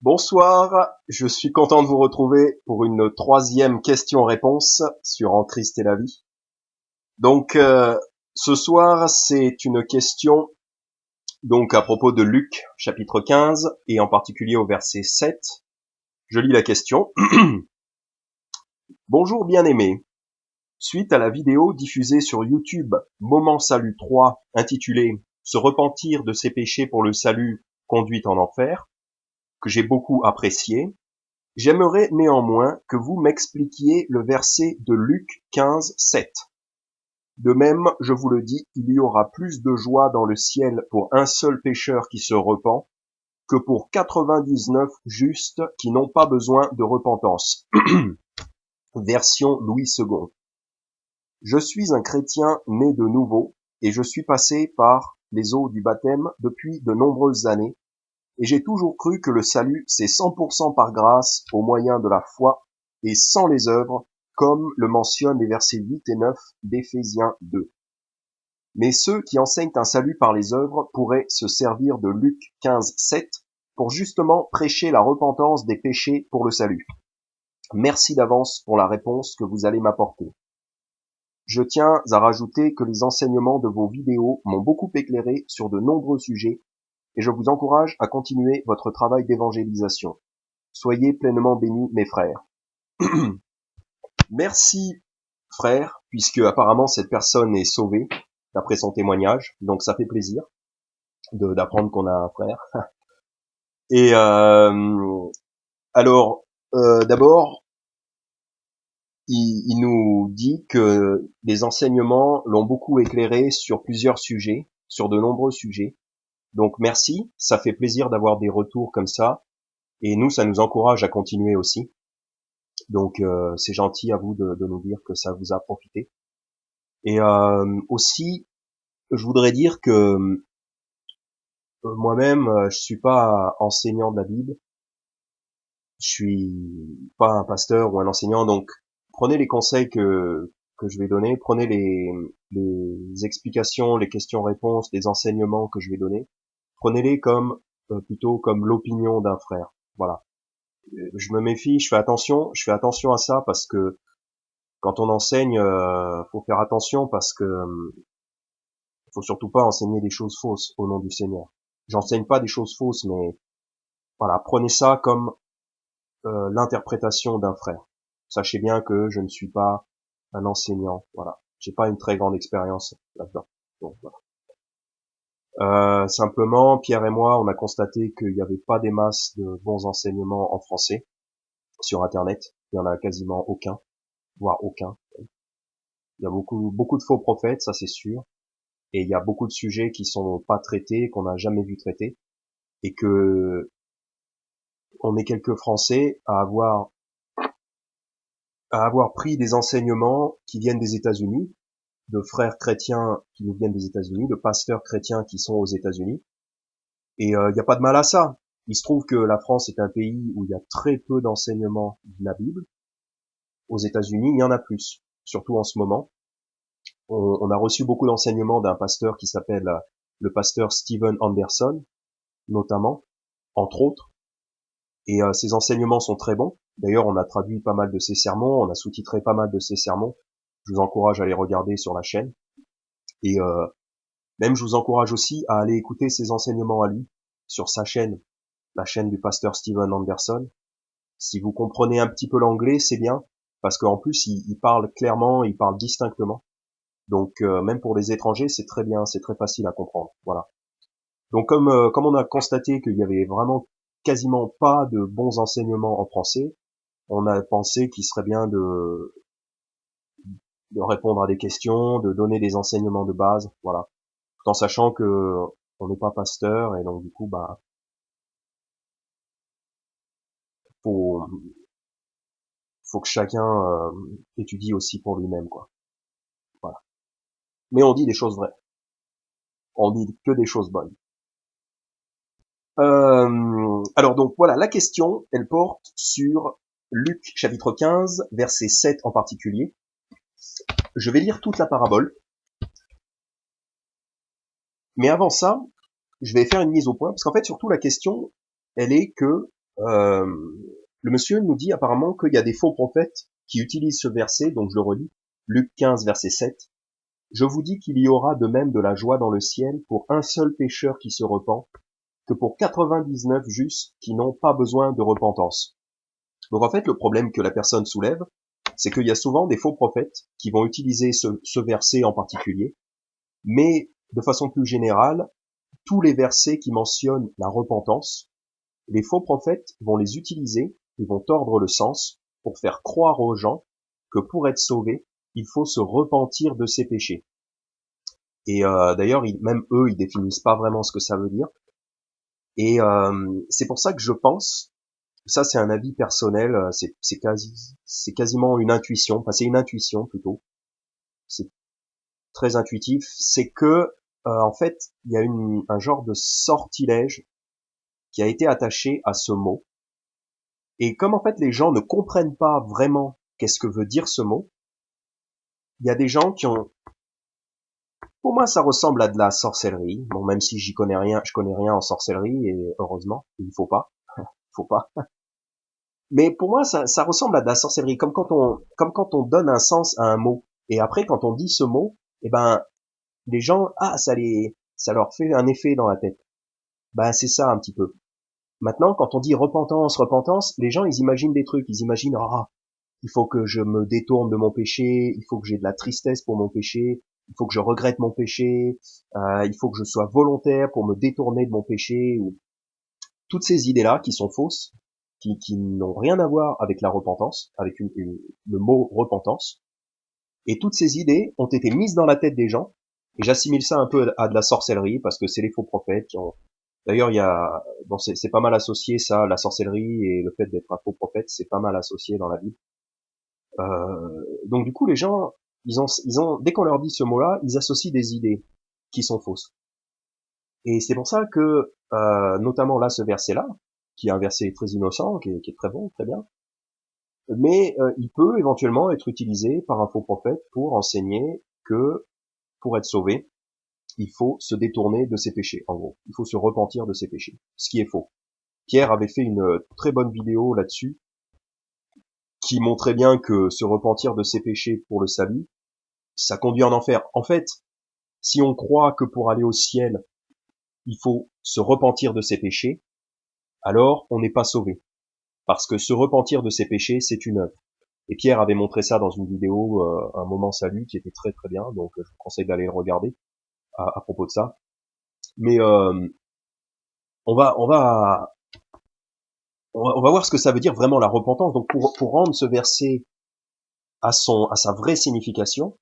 Bonsoir, je suis content de vous retrouver pour une troisième question-réponse sur En Christ et la vie. Donc, ce soir, c'est une question donc à propos de Luc, chapitre 15, et en particulier au verset 7. Je lis la question. Bonjour bien-aimés. Suite à la vidéo diffusée sur YouTube Moment Salut 3 intitulée Se repentir de ses péchés pour le salut conduit en enfer, que j'ai beaucoup apprécié, j'aimerais néanmoins que vous m'expliquiez le verset de Luc 15, 7. De même, je vous le dis, il y aura plus de joie dans le ciel pour un seul pécheur qui se repent que pour 99 justes qui n'ont pas besoin de repentance. Version Louis II. Je suis un chrétien né de nouveau et je suis passé par les eaux du baptême depuis de nombreuses années et j'ai toujours cru que le salut c'est 100% par grâce au moyen de la foi et sans les œuvres, comme le mentionnent les versets 8 et 9 d'Éphésiens 2. Mais ceux qui enseignent un salut par les œuvres pourraient se servir de Luc 15, 7 pour justement prêcher la repentance des péchés pour le salut. Merci d'avance pour la réponse que vous allez m'apporter. Je tiens à rajouter que les enseignements de vos vidéos m'ont beaucoup éclairé sur de nombreux sujets et je vous encourage à continuer votre travail d'évangélisation. Soyez pleinement bénis, mes frères. Merci, frère, puisque apparemment cette personne est sauvée, d'après son témoignage, donc ça fait plaisir d'apprendre qu'on a un frère. Et alors, d'abord, il nous dit que les enseignements l'ont beaucoup éclairé sur plusieurs sujets, sur de nombreux sujets. Donc merci, ça fait plaisir d'avoir des retours comme ça, et nous, ça nous encourage à continuer aussi. Donc c'est gentil à vous de nous dire que ça vous a profité. Et aussi, je voudrais dire que moi-même, je suis pas enseignant de la Bible, je suis pas un pasteur ou un enseignant, donc prenez les conseils que je vais donner, prenez les explications, les questions-réponses, les enseignements que je vais donner, prenez-les comme plutôt comme l'opinion d'un frère. Voilà. Je me méfie, je fais attention à ça parce que quand on enseigne, faut faire attention parce que faut surtout pas enseigner des choses fausses au nom du Seigneur. J'enseigne pas des choses fausses, mais voilà, prenez ça comme l'interprétation d'un frère. Sachez bien que je ne suis pas un enseignant, voilà. J'ai pas une très grande expérience là-dedans. Donc, voilà. Simplement, Pierre et moi, on a constaté qu'il n'y avait pas des masses de bons enseignements en français sur Internet. Il y en a quasiment aucun, voire aucun. Il y a beaucoup de faux prophètes, ça c'est sûr. Et il y a beaucoup de sujets qui sont pas traités, qu'on n'a jamais vu traiter. Et que on est quelques Français à avoir pris des enseignements qui viennent des États-Unis, de frères chrétiens qui nous viennent des États-Unis, de pasteurs chrétiens qui sont aux États-Unis. Et il n'y a pas de mal à ça. Il se trouve que la France est un pays où il y a très peu d'enseignements de la Bible. Aux États-Unis, il y en a plus, surtout en ce moment. On a reçu beaucoup d'enseignements d'un pasteur qui s'appelle le pasteur Steven Anderson, notamment, entre autres. Et ces enseignements sont très bons. D'ailleurs, on a traduit pas mal de ses sermons, on a sous-titré pas mal de ses sermons. Je vous encourage à les regarder sur la chaîne. Et même, je vous encourage aussi à aller écouter ses enseignements à lui sur sa chaîne, la chaîne du pasteur Steven Anderson. Si vous comprenez un petit peu l'anglais, c'est bien, parce qu'en plus, il parle clairement, il parle distinctement. Donc, même pour les étrangers, c'est très bien, c'est très facile à comprendre. Voilà. Donc, comme on a constaté qu'il y avait vraiment quasiment pas de bons enseignements en français, on a pensé qu'il serait bien de répondre à des questions, de donner des enseignements de base, voilà. Tout en sachant que on n'est pas pasteur et donc du coup, bah, faut, faut que chacun étudie aussi pour lui-même, quoi. Voilà. Mais on dit des choses vraies. On dit que des choses bonnes. Alors donc voilà, la question, elle porte sur Luc chapitre 15, verset 7 en particulier. Je vais lire toute la parabole. Mais avant ça, je vais faire une mise au point, parce qu'en fait, surtout la question, elle est que Euh, le monsieur nous dit apparemment qu'il y a des faux prophètes qui utilisent ce verset, donc je le relis, Luc 15, verset 7. Je vous dis qu'il y aura de même de la joie dans le ciel pour un seul pécheur qui se repent, que pour 99 justes qui n'ont pas besoin de repentance. Donc en fait, le problème que la personne soulève, c'est qu'il y a souvent des faux prophètes qui vont utiliser ce verset en particulier, mais de façon plus générale, tous les versets qui mentionnent la repentance, les faux prophètes vont les utiliser, ils vont tordre le sens pour faire croire aux gens que pour être sauvé, il faut se repentir de ses péchés. Et d'ailleurs, même eux, ils définissent pas vraiment ce que ça veut dire. Et c'est pour ça que je pense, ça c'est un avis personnel, c'est quasiment une intuition, enfin c'est une intuition plutôt, c'est très intuitif, c'est que en fait il y a un genre de sortilège qui a été attaché à ce mot. Et comme en fait les gens ne comprennent pas vraiment qu'est-ce que veut dire ce mot, il y a des gens qui ont, pour moi ça ressemble à de la sorcellerie. Bon, même si j'y connais rien, je connais rien en sorcellerie et heureusement, il faut pas. Mais pour moi ça ressemble à de la sorcellerie, comme quand on donne un sens à un mot. Et après quand on dit ce mot, eh ben les gens, ça leur fait un effet dans la tête. Ben c'est ça un petit peu. Maintenant, quand on dit repentance, repentance, les gens ils imaginent des trucs, ils imaginent il faut que je me détourne de mon péché, il faut que j'ai de la tristesse pour mon péché, il faut que je regrette mon péché, il faut que je sois volontaire pour me détourner de mon péché, ou toutes ces idées-là qui sont fausses, qui n'ont rien à voir avec la repentance, avec le mot repentance. Et toutes ces idées ont été mises dans la tête des gens, et j'assimile ça un peu à de la sorcellerie, parce que c'est les faux prophètes qui ont... D'ailleurs, bon, c'est pas mal associé ça, la sorcellerie et le fait d'être un faux prophète, c'est pas mal associé dans la Bible. Donc du coup, les gens, dès qu'on leur dit ce mot-là, ils associent des idées qui sont fausses. Et c'est pour ça que, notamment là, ce verset-là, qui est un verset très innocent, qui est très bon, très bien, mais il peut éventuellement être utilisé par un faux prophète pour enseigner que pour être sauvé, il faut se détourner de ses péchés, en gros. Il faut se repentir de ses péchés, ce qui est faux. Pierre avait fait une très bonne vidéo là-dessus, qui montrait bien que se repentir de ses péchés pour le salut, ça conduit en enfer. En fait, si on croit que pour aller au ciel, il faut se repentir de ses péchés, alors on n'est pas sauvé. Parce que se repentir de ses péchés, c'est une œuvre. Et Pierre avait montré ça dans une vidéo, un moment salut, qui était très très bien, donc je vous conseille d'aller le regarder à propos de ça. Mais on va on va on va voir ce que ça veut dire vraiment la repentance. Donc pour rendre ce verset à sa vraie signification,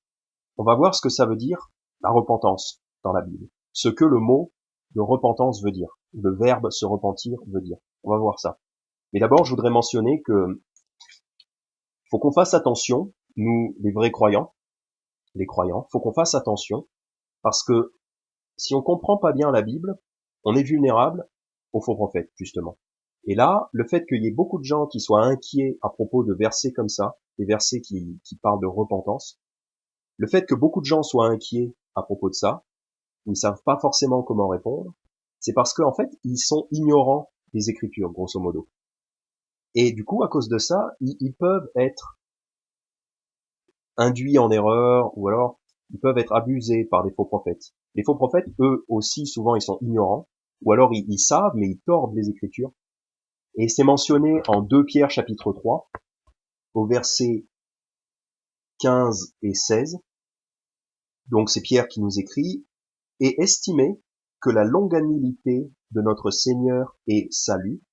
on va voir ce que ça veut dire la repentance dans la Bible. Ce que le mot de repentance veut dire. Le verbe se repentir veut dire. On va voir ça. Mais d'abord, je voudrais mentionner que faut qu'on fasse attention, nous, les croyants, faut qu'on fasse attention parce que si on comprend pas bien la Bible, on est vulnérable aux faux prophètes, justement. Et là, le fait qu'il y ait beaucoup de gens qui soient inquiets à propos de versets comme ça, des versets qui parlent de repentance, le fait que beaucoup de gens soient inquiets à propos de ça, ils ne savent pas forcément comment répondre, c'est parce qu'en fait, ils sont ignorants des Écritures, grosso modo. Et du coup, à cause de ça, ils peuvent être induits en erreur, ou alors ils peuvent être abusés par des faux prophètes. Les faux prophètes, eux aussi, souvent, ils sont ignorants, ou alors ils savent, mais ils tordent les Écritures. Et c'est mentionné en 2 Pierre chapitre 3, au verset 15 et 16. Donc c'est Pierre qui nous écrit, et estimez que la longanimité de notre Seigneur est salut,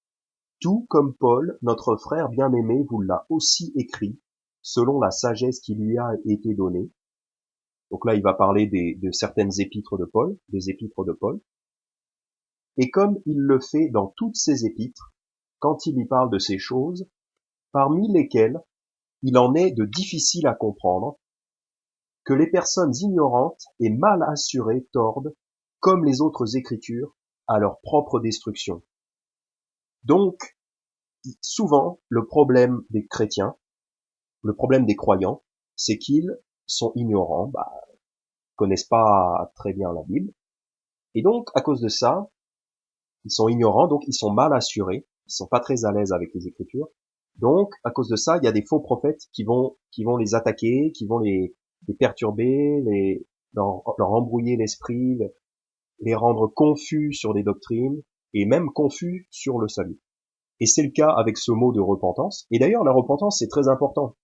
tout comme Paul, notre frère bien-aimé, vous l'a aussi écrit, selon la sagesse qui lui a été donnée. Donc là, il va parler de certaines épîtres de Paul, des épîtres de Paul. Et comme il le fait dans toutes ses épîtres, quand il y parle de ces choses, parmi lesquelles il en est de difficile à comprendre, que les personnes ignorantes et mal assurées tordent, comme les autres écritures, à leur propre destruction. Donc, souvent, le problème des chrétiens, le problème des croyants, c'est qu'ils sont ignorants, connaissent pas très bien la Bible, et donc, à cause de ça, ils sont ignorants, donc ils sont mal assurés, sont pas très à l'aise avec les Écritures. Donc, à cause de ça, il y a des faux prophètes qui vont les attaquer, qui vont les perturber, leur embrouiller l'esprit, les rendre confus sur les doctrines et même confus sur le salut. Et c'est le cas avec ce mot de repentance. Et d'ailleurs, la repentance, c'est très important.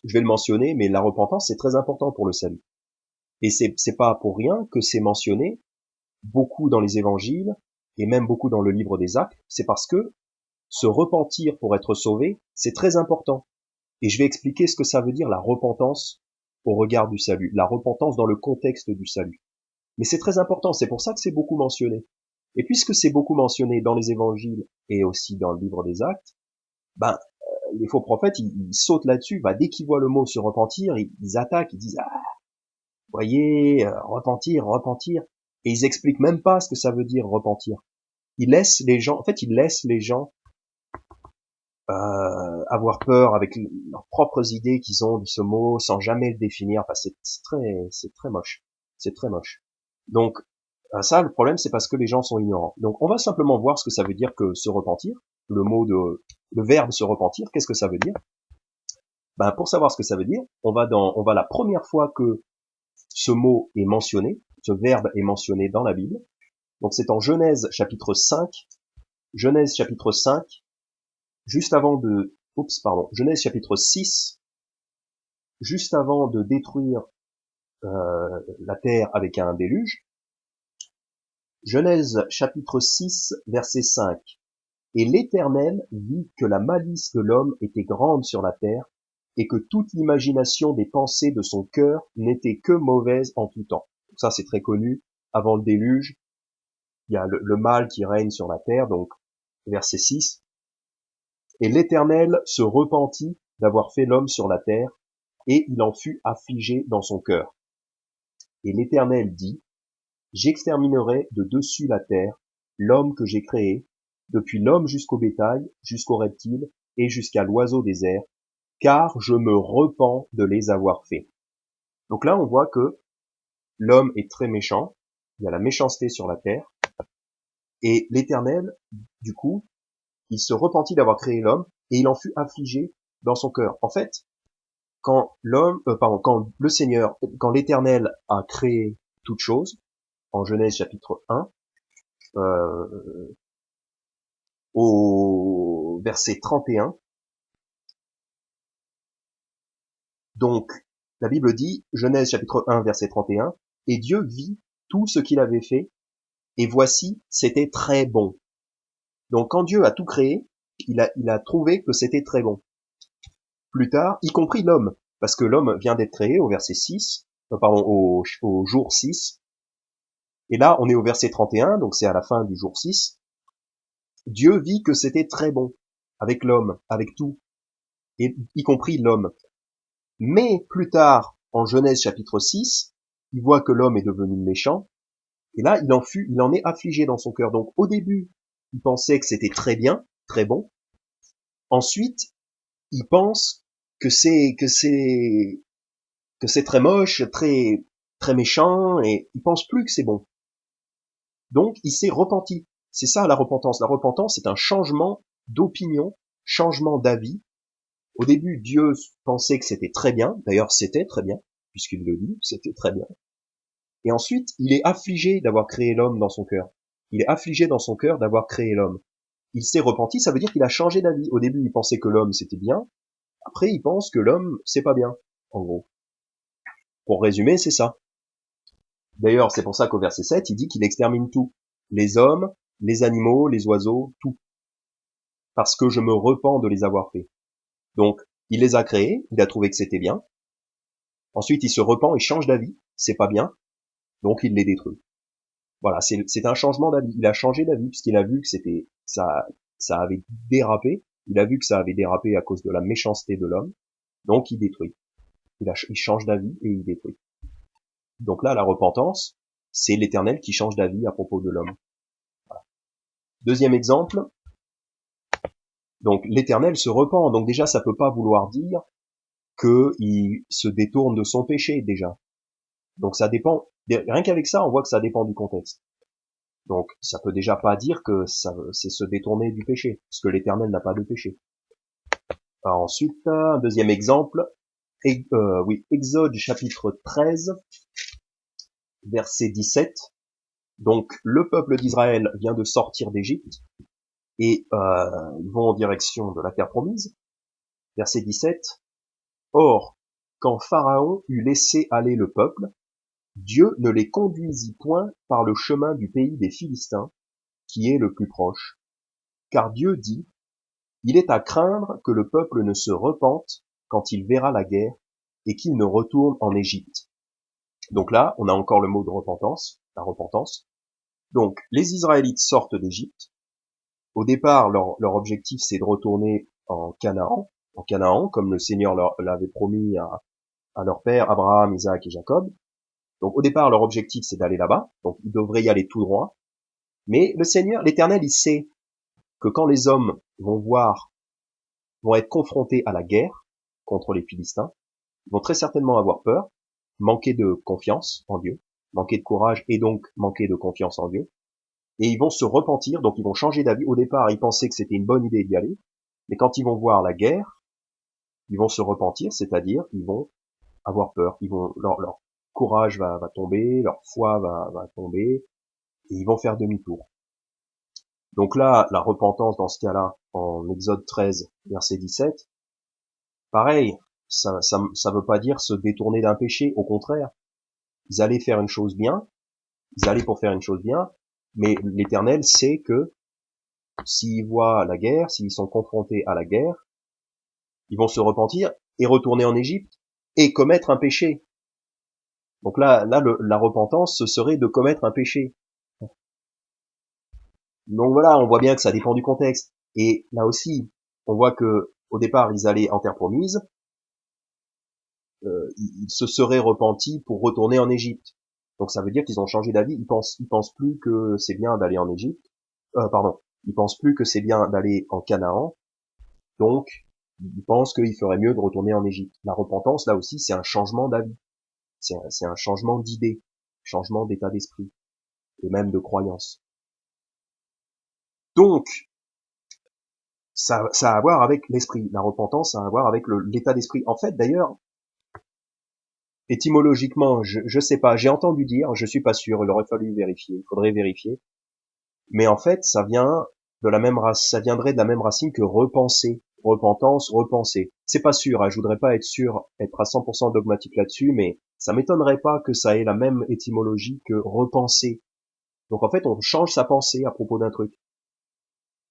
Je vais le mentionner, mais la repentance, c'est très important pour le salut. Et c'est pas pour rien que c'est mentionné beaucoup dans les évangiles et même beaucoup dans le livre des Actes. C'est parce que se repentir pour être sauvé, c'est très important. Et je vais expliquer ce que ça veut dire la repentance au regard du salut, la repentance dans le contexte du salut. Mais c'est très important, c'est pour ça que c'est beaucoup mentionné. Et puisque c'est beaucoup mentionné dans les évangiles et aussi dans le livre des Actes, ben les faux prophètes, ils sautent là-dessus. Ben, dès qu'ils voient le mot se repentir, ils attaquent, ils disent ah, voyez, repentir, repentir, et ils expliquent même pas ce que ça veut dire repentir. Ils laissent les gens, en fait, ils laissent les gens avoir peur avec leurs propres idées qu'ils ont de ce mot sans jamais le définir. Enfin, c'est très moche. C'est très moche. Donc, ça, le problème, c'est parce que les gens sont ignorants. Donc, on va simplement voir ce que ça veut dire que se repentir. Le verbe se repentir, qu'est-ce que ça veut dire? Ben, pour savoir ce que ça veut dire, on va la première fois que ce mot est mentionné, ce verbe est mentionné dans la Bible. Donc, c'est en Genèse chapitre 5, juste avant de, Genèse chapitre 6, juste avant de détruire la terre avec un déluge. Genèse chapitre 6, verset 5. Et l'Éternel vit que la malice de l'homme était grande sur la terre, et que toute l'imagination des pensées de son cœur n'était que mauvaise en tout temps. Donc ça, c'est très connu. Avant le déluge, il y a le mal qui règne sur la terre, donc verset 6. Et l'Éternel se repentit d'avoir fait l'homme sur la terre, et il en fut affligé dans son cœur. Et l'Éternel dit, j'exterminerai de dessus la terre l'homme que j'ai créé, depuis l'homme jusqu'au bétail, jusqu'au reptile et jusqu'à l'oiseau des airs, car je me repens de les avoir faits. Donc là, on voit que l'homme est très méchant, il y a la méchanceté sur la terre, et l'Éternel, du coup, il se repentit d'avoir créé l'homme, et il en fut affligé dans son cœur. En fait, quand le Seigneur, quand l'Éternel a créé toute chose, en Genèse chapitre 1, au verset 31, donc la Bible dit, Genèse chapitre 1, verset 31, et Dieu vit tout ce qu'il avait fait, et voici, c'était très bon. Donc quand Dieu a tout créé, il a trouvé que c'était très bon. Plus tard, y compris l'homme, parce que l'homme vient d'être créé au verset 6, au jour 6, et là on est au verset 31, donc c'est à la fin du jour 6. Dieu vit que c'était très bon, avec l'homme, avec tout, et y compris l'homme. Mais plus tard, en Genèse chapitre 6, il voit que l'homme est devenu méchant, et là il en est affligé dans son cœur. Donc au début, il pensait que c'était très bien, très bon. Ensuite, il pense que c'est très moche, très méchant, et il pense plus que c'est bon. Donc il s'est repenti. C'est ça la repentance. La repentance, c'est un changement d'opinion, changement d'avis. Au début, Dieu pensait que c'était très bien. D'ailleurs, c'était très bien, puisqu'il le dit, c'était très bien. Et ensuite, il est affligé d'avoir créé l'homme dans son cœur. Il est affligé dans son cœur d'avoir créé l'homme. Il s'est repenti, ça veut dire qu'il a changé d'avis. Au début, il pensait que l'homme c'était bien. Après, il pense que l'homme c'est pas bien. En gros. Pour résumer, c'est ça. D'ailleurs, c'est pour ça qu'au verset 7, il dit qu'il extermine tout. Les hommes, les animaux, les oiseaux, tout. Parce que je me repens de les avoir faits. Donc, il les a créés, il a trouvé que c'était bien. Ensuite, il se repent, il change d'avis, c'est pas bien. Donc, il les détruit. Voilà, c'est un changement d'avis. Il a changé d'avis puisqu'il a vu que ça avait dérapé. Il a vu que ça avait dérapé à cause de la méchanceté de l'homme. Donc, il détruit. Il change d'avis et il détruit. Donc là, la repentance, c'est l'Éternel qui change d'avis à propos de l'homme. Voilà. Deuxième exemple. Donc, l'Éternel se repent. Donc déjà, ça peut pas vouloir dire qu'il se détourne de son péché, déjà. Donc ça dépend. Rien qu'avec ça, on voit que ça dépend du contexte. Donc ça peut déjà pas dire que c'est se détourner du péché, parce que l'Éternel n'a pas de péché. Alors ensuite, un deuxième exemple, Exode chapitre 13, verset 17. Donc le peuple d'Israël vient de sortir d'Égypte et ils vont en direction de la terre promise. Verset 17. Or, quand Pharaon eut laissé aller le peuple, Dieu ne les conduisit point par le chemin du pays des Philistins, qui est le plus proche, car Dieu dit, il est à craindre que le peuple ne se repente quand il verra la guerre et qu'il ne retourne en Égypte. Donc là, on a encore le mot de repentance, la repentance. Donc, les Israélites sortent d'Égypte. Au départ, leur objectif, c'est de retourner en Canaan, comme le Seigneur l'avait promis à leur père, Abraham, Isaac et Jacob. Donc, au départ, leur objectif, c'est d'aller là-bas. Donc, ils devraient y aller tout droit. Mais le Seigneur, l'Éternel, il sait que quand les hommes vont être confrontés à la guerre contre les Philistins, ils vont très certainement avoir peur, manquer de confiance en Dieu, manquer de courage et donc manquer de confiance en Dieu. Et ils vont se repentir, donc ils vont changer d'avis. Au départ, ils pensaient que c'était une bonne idée d'y aller, mais quand ils vont voir la guerre, ils vont se repentir, c'est-à-dire ils vont avoir peur, leur courage va tomber, leur foi va tomber, et ils vont faire demi-tour. Donc là, la repentance dans ce cas-là, en Exode 13, verset 17, pareil, ça veut pas dire se détourner d'un péché, au contraire. Ils allaient faire une chose bien, ils allaient pour faire une chose bien, mais l'Éternel sait que s'ils voient la guerre, s'ils sont confrontés à la guerre, ils vont se repentir et retourner en Égypte et commettre un péché. Donc là, la repentance, ce serait de commettre un péché. Donc voilà, on voit bien que ça dépend du contexte. Et là aussi, on voit que au départ, ils allaient en terre promise, ils se seraient repentis pour retourner en Égypte. Donc ça veut dire qu'ils ont changé d'avis. Ils pensent plus que c'est bien d'aller en Égypte. Ils pensent plus que c'est bien d'aller en Canaan. Donc, ils pensent qu'il ferait mieux de retourner en Égypte. La repentance, là aussi, c'est un changement d'avis. C'est un changement d'idée, changement d'état d'esprit et même de croyance. Donc, ça a à voir avec l'esprit. La repentance, ça a à voir avec l'état d'esprit. En fait, d'ailleurs, étymologiquement, je sais pas, j'ai entendu dire, je suis pas sûr, il aurait fallu vérifier, il faudrait vérifier. Mais en fait, ça viendrait de la même racine que repenser. Repentance, repenser. C'est pas sûr, hein, je voudrais pas être à 100% dogmatique là-dessus, mais ça m'étonnerait pas que ça ait la même étymologie que repenser. Donc en fait, on change sa pensée à propos d'un truc.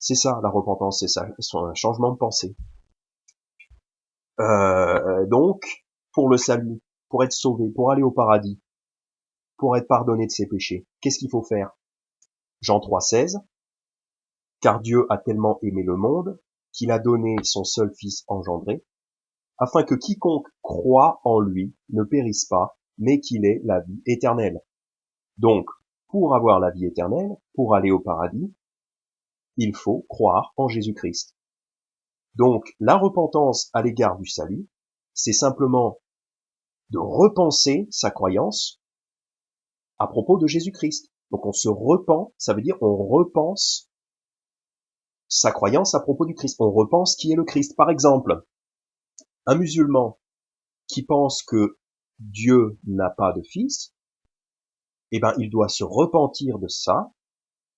C'est ça, la repentance, c'est ça, c'est un changement de pensée. Donc, pour le salut, pour être sauvé, pour aller au paradis, pour être pardonné de ses péchés, qu'est-ce qu'il faut faire? Jean 3,16, car Dieu a tellement aimé le monde qu'il a donné son seul Fils engendré, afin que quiconque croit en lui ne périsse pas, mais qu'il ait la vie éternelle. Donc, pour avoir la vie éternelle, pour aller au paradis, il faut croire en Jésus-Christ. Donc, la repentance à l'égard du salut, c'est simplement de repenser sa croyance à propos de Jésus-Christ. Donc, on se repent, ça veut dire on repense sa croyance à propos du Christ. On repense qui est le Christ. Par exemple, un musulman qui pense que Dieu n'a pas de fils, eh ben, il doit se repentir de ça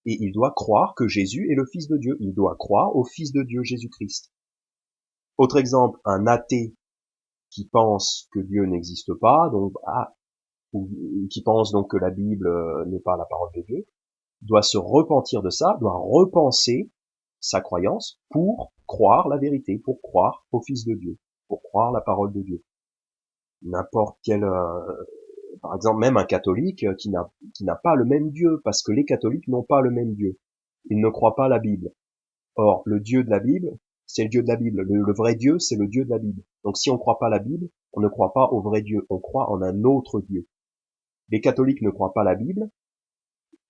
et il doit croire que Jésus est le Fils de Dieu. Il doit croire au Fils de Dieu, Jésus-Christ. Autre exemple, un athée qui pense que Dieu n'existe pas, donc ou qui pense donc que la Bible n'est pas la parole de Dieu, doit se repentir de ça, doit repenser sa croyance pour croire la vérité, pour croire au Fils de Dieu, pour croire la parole de Dieu. N'importe quel, par exemple, même un catholique qui n'a pas le même Dieu, parce que les catholiques n'ont pas le même Dieu. Ils ne croient pas la Bible. Or, le Dieu de la Bible, c'est le Dieu de la Bible. Le vrai Dieu, c'est le Dieu de la Bible. Donc, si on ne croit pas la Bible, on ne croit pas au vrai Dieu. On croit en un autre Dieu. Les catholiques ne croient pas la Bible.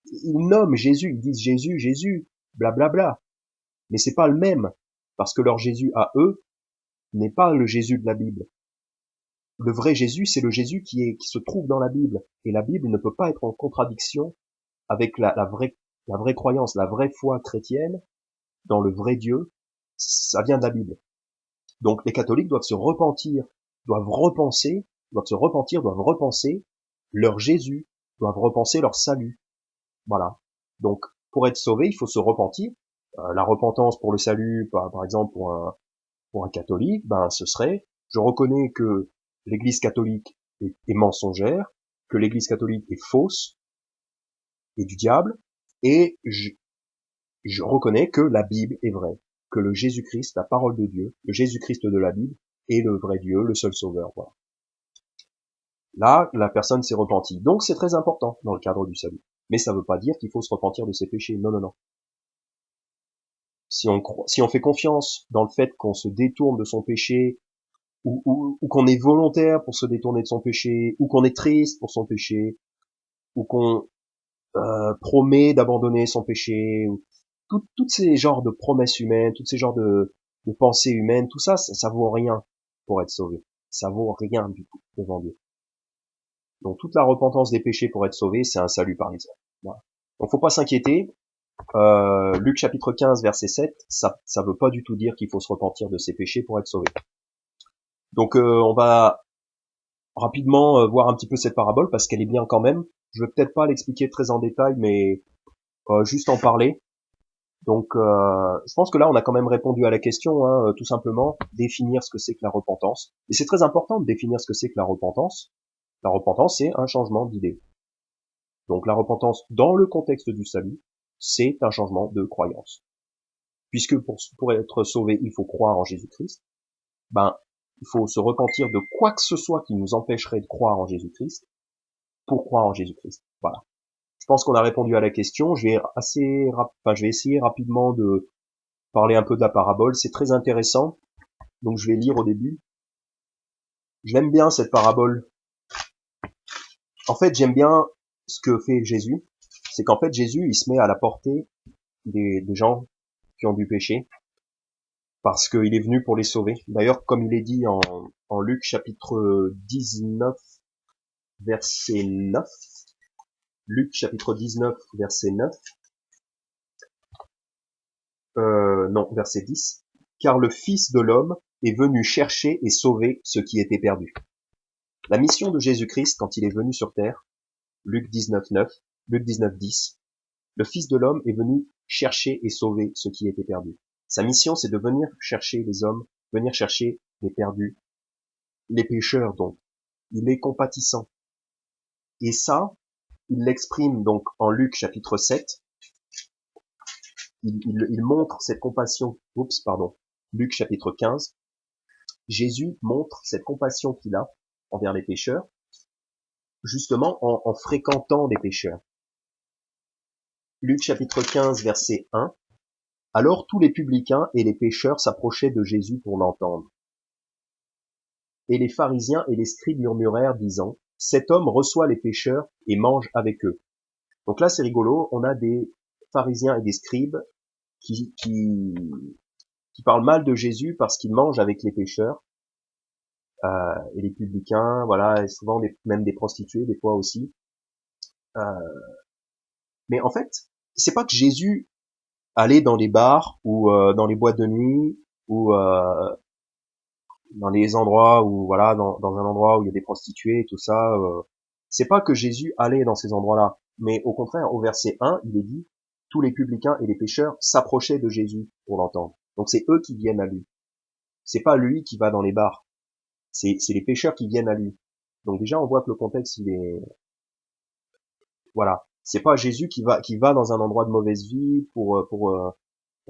Ils nomment Jésus, ils disent Jésus, Jésus, blablabla. Bla bla. Mais c'est pas le même, parce que leur Jésus à eux n'est pas le Jésus de la Bible. Le vrai Jésus, c'est le Jésus qui se trouve dans la Bible. Et la Bible ne peut pas être en contradiction avec la vraie La vraie croyance, la vraie foi chrétienne dans le vrai Dieu, ça vient de la Bible. Donc les catholiques doivent se repentir, doivent repenser leur Jésus, doivent repenser leur salut. Voilà. Donc pour être sauvé, il faut se repentir. La repentance pour le salut, par exemple pour un catholique, ben ce serait, je reconnais que l'Église catholique est mensongère, que l'Église catholique est fausse et du diable, et je reconnais que la Bible est vraie, que le Jésus-Christ, la parole de Dieu, le Jésus-Christ de la Bible, est le vrai Dieu, le seul sauveur. Voilà. Là, la personne s'est repentie. Donc c'est très important dans le cadre du salut. Mais ça ne veut pas dire qu'il faut se repentir de ses péchés. Non, non, non. Si on fait confiance dans le fait qu'on se détourne de son péché, ou qu'on est volontaire pour se détourner de son péché, ou qu'on est triste pour son péché, ou qu'on promet d'abandonner son péché, ou toutes ces genres de promesses humaines, tous ces genres de pensées humaines, tout ça, ça vaut rien pour être sauvé. Ça vaut rien du tout devant Dieu. Donc toute la repentance des péchés pour être sauvé, c'est un salut par exemple. Voilà. Donc faut pas s'inquiéter. Luc chapitre 15 verset 7, ça veut pas du tout dire qu'il faut se repentir de ses péchés pour être sauvé. Donc on va rapidement voir un petit peu cette parabole parce qu'elle est bien quand même. Je vais peut-être pas l'expliquer très en détail, mais juste en parler. Donc je pense que là on a quand même répondu à la question, hein, tout simplement définir ce que c'est que la repentance. Et c'est très important de définir ce que c'est que la repentance. La repentance, c'est un changement d'idée. Donc la repentance dans le contexte du salut, c'est un changement de croyance. Puisque pour être sauvé, il faut croire en Jésus-Christ, ben il faut se repentir de quoi que ce soit qui nous empêcherait de croire en Jésus-Christ pour croire en Jésus-Christ. Voilà. Je pense qu'on a répondu à la question. Je vais essayer rapidement de parler un peu de la parabole. C'est très intéressant. Donc je vais lire au début. J'aime bien cette parabole. En fait, j'aime bien ce que fait Jésus. C'est qu'en fait, Jésus, il se met à la portée des gens qui ont du péché parce qu'il est venu pour les sauver. D'ailleurs, comme il est dit en Luc chapitre 19, verset 9, Luc chapitre 19, verset 9, non, verset 10, car le Fils de l'homme est venu chercher et sauver ce qui était perdu. La mission de Jésus-Christ quand il est venu sur terre, Luc 19, 9, Luc 19, 10, le Fils de l'homme est venu chercher et sauver ce qui était perdu. Sa mission, c'est de venir chercher les hommes, venir chercher les perdus, les pécheurs donc. Il est compatissant. Et ça, il l'exprime donc en Luc chapitre 7. Il montre cette compassion. Luc chapitre 15. Jésus montre cette compassion qu'il a envers les pécheurs, justement en fréquentant des pécheurs. Luc chapitre 15, verset 1. Alors tous les publicains et les pécheurs s'approchaient de Jésus pour l'entendre. Et les pharisiens et les scribes murmurèrent, disant, cet homme reçoit les pécheurs et mange avec eux. Donc là, c'est rigolo, on a des pharisiens et des scribes qui parlent mal de Jésus parce qu'il mange avec les pécheurs, et les publicains, voilà, et souvent même des prostituées, des fois aussi. Mais en fait, c'est pas que Jésus allait dans les bars ou dans les boîtes de nuit ou dans les endroits où voilà, dans un endroit où il y a des prostituées et tout ça. C'est pas que Jésus allait dans ces endroits-là, mais au contraire, au verset 1, il est dit tous les publicains et les pécheurs s'approchaient de Jésus pour l'entendre. Donc c'est eux qui viennent à lui. C'est pas lui qui va dans les bars. C'est les pécheurs qui viennent à lui. Donc déjà, on voit que le contexte, il est, voilà. C'est pas Jésus qui va dans un endroit de mauvaise vie pour